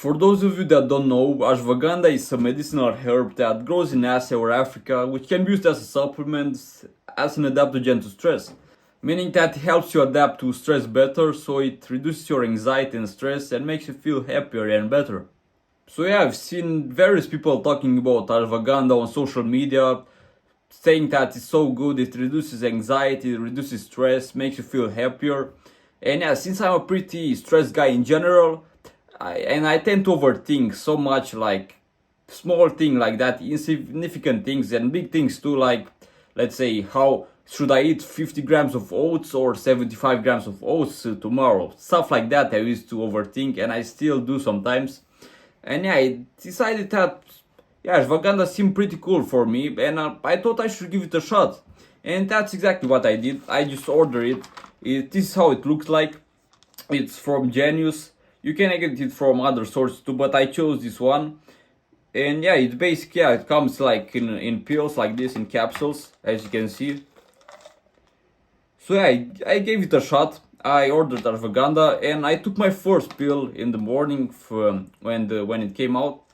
For those of you that don't know, ashwagandha is a medicinal herb that grows in Asia or Africa, which can be used as a supplement as an adaptogen to stress, meaning that it helps you adapt to stress better, so it reduces your anxiety and stress and makes you feel happier and better. So yeah, I've seen various people talking about ashwagandha on social media, saying that it's so good, it reduces anxiety, it reduces stress, makes you feel happier. And yeah, since I'm a pretty stressed guy in general, I tend to overthink so much, like small thing like that, insignificant things and big things too, like let's say how should I eat 50 grams of oats or 75 grams of oats tomorrow, stuff like that. I used to overthink and I still do sometimes. And yeah, I decided that yeah, ashwagandha seemed pretty cool for me, and I thought I should give it a shot. And that's exactly what I did. I just ordered it. This is how it looks like. It's from Genius. You can get it from other sources too, but I chose this one. And yeah, it's basically, yeah, it comes like in pills like this, in capsules, as you can see. So yeah, I gave it a shot. I ordered ashwagandha and I took my first pill in the morning from when it came out.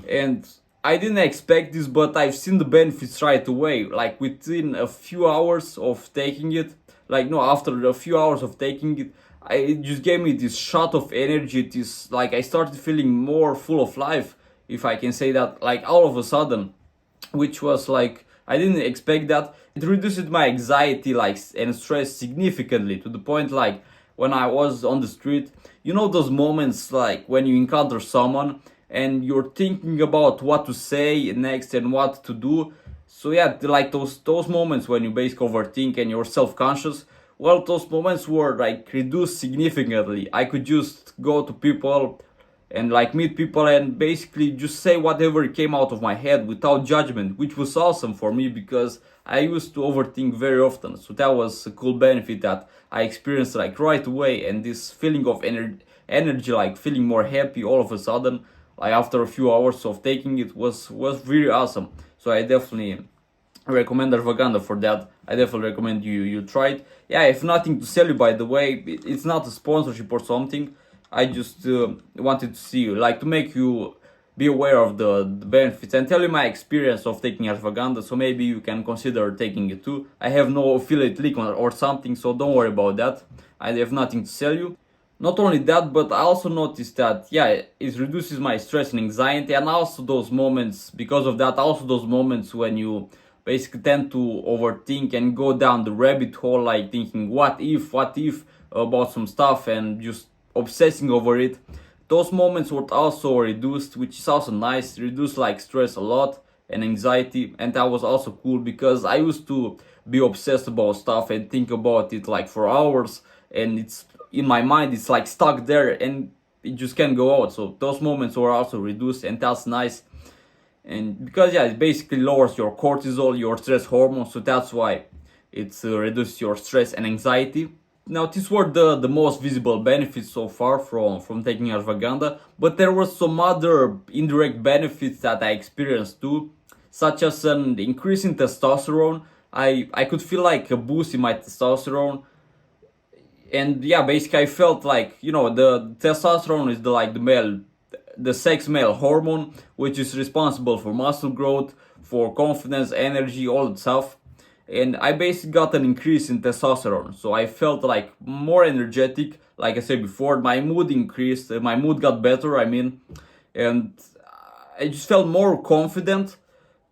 And I didn't expect this, but I've seen the benefits right away. Like within a few hours of taking it, like no, after a few hours of taking it, it just gave me this shot of energy. This like I started feeling more full of life, if I can say that. Like all of a sudden, which was like I didn't expect that. It reduced my anxiety like and stress significantly to the point like when I was on the street, you know those moments like when you encounter someone and you're thinking about what to say next and what to do. So yeah, like those moments when you basically overthink and you're self-conscious. Well, those moments were like reduced significantly. I could just go to people and like meet people and basically just say whatever came out of my head without judgment, which was awesome for me because I used to overthink very often. So that was a cool benefit that I experienced like right away, and this feeling of energy, like feeling more happy all of a sudden, like after a few hours of taking it, was really awesome. So I definitely recommend ashwagandha for that. I definitely recommend you try it. Yeah, I have nothing to sell you, by the way. It's not a sponsorship or something. I just wanted to see you, like to make you be aware of the benefits and tell you my experience of taking ashwagandha, so maybe you can consider taking it too. I have no affiliate link or something, so don't worry about that. I have nothing to sell you. Not only that, but I also noticed that yeah, it reduces my stress and anxiety, and also those moments, because of that, also those moments when you basically tend to overthink and go down the rabbit hole, like thinking what if about some stuff and just obsessing over it. Those moments were also reduced, which is also nice. Reduced like stress a lot and anxiety, and that was also cool because I used to be obsessed about stuff and think about it like for hours, and it's in my mind, it's like stuck there and it just can't go out. So those moments were also reduced, and that's nice. And because yeah, it basically lowers your cortisol, your stress hormone, so that's why it's reduces your stress and anxiety. Now these were the most visible benefits so far from taking ashwagandha, but there were some other indirect benefits that I experienced too, such as an increase in testosterone. I could feel like a boost in my testosterone, and yeah, basically I felt like, you know, the testosterone is the sex male hormone, which is responsible for muscle growth, for confidence, energy, all that stuff. And I basically got an increase in testosterone, so I felt like more energetic. Like I said before, my mood increased, my mood got better, I mean, and I just felt more confident.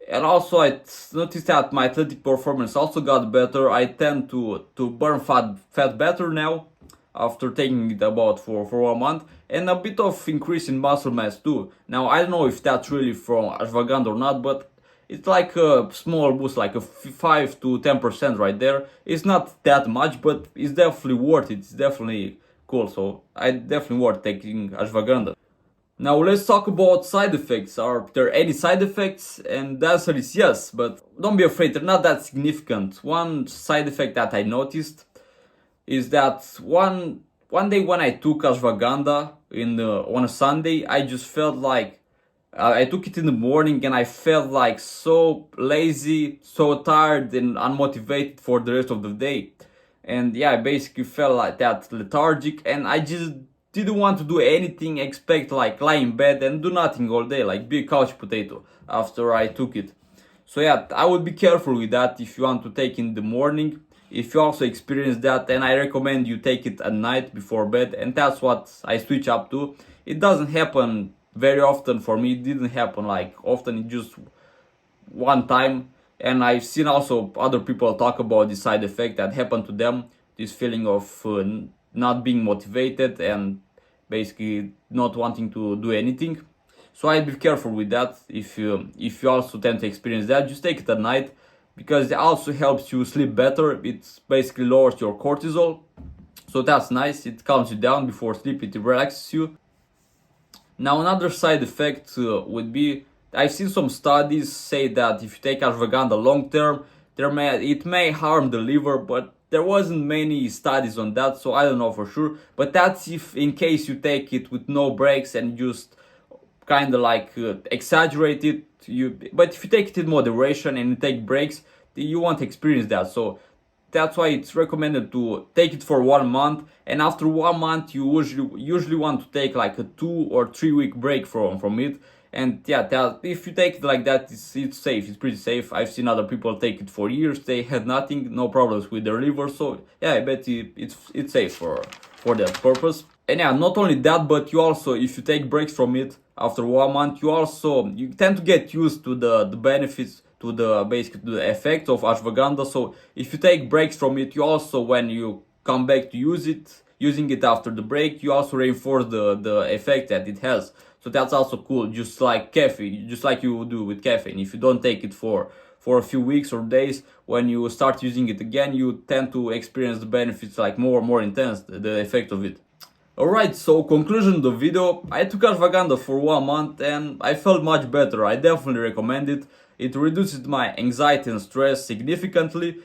And also I noticed that my athletic performance also got better. I tend to burn fat better now after taking it about for 1 month, and a bit of increase in muscle mass too. Now I don't know if that's really from ashwagandha or not, but it's like a small boost, like a 5 to 10% right there. It's not that much, but it's definitely worth it. It's definitely cool, so I definitely worth taking ashwagandha. Now let's talk about side effects. Are there any side effects? And the answer is yes, but don't be afraid, they're not that significant. One side effect that I noticed is that one day when I took ashwagandha on a Sunday, I just felt like I took it in the morning and I felt like so lazy, so tired and unmotivated for the rest of the day. And yeah, I basically felt like that lethargic, and I just didn't want to do anything, expect like lie in bed and do nothing all day, like be a couch potato after I took it. So yeah, I would be careful with that if you want to take in the morning. If you also experience that, then I recommend you take it at night before bed, and that's what I switch up to. It doesn't happen very often for me. It didn't happen like often. It just one time, and I've seen also other people talk about the side effect that happened to them. This feeling of not being motivated and basically not wanting to do anything. So I'd be careful with that. If you also tend to experience that, just take it at night because it also helps you sleep better. It basically lowers your cortisol, so that's nice. It calms you down before sleep. It relaxes you. Now another side effect would be, I've seen some studies say that if you take ashwagandha long term, it may harm the liver, but there wasn't many studies on that, so I don't know for sure. But that's if in case you take it with no breaks and just kind of like exaggerate it. But if you take it in moderation and you take breaks, you won't experience that. So that's why it's recommended to take it for 1 month, and after 1 month you usually want to take like a 2 or 3 week break from it. And yeah, if you take it like that, it's safe. It's pretty safe. I've seen other people take it for years. They had nothing, no problems with their liver. So yeah, I bet it's safe for that purpose. And yeah, not only that, but you also, if you take breaks from it after 1 month, you tend to get used to the benefits, to the basically to the effect of ashwagandha. So if you take breaks from it, you also, when you come back to using it after the break, you also reinforce the effect that it has. So that's also cool, just like caffeine, just like you do with caffeine. If you don't take it for a few weeks or days, when you start using it again, you tend to experience the benefits like more intense, the effect of it. Alright, so conclusion of the video, I took ashwagandha for 1 month and I felt much better. I definitely recommend it. It reduces my anxiety and stress significantly.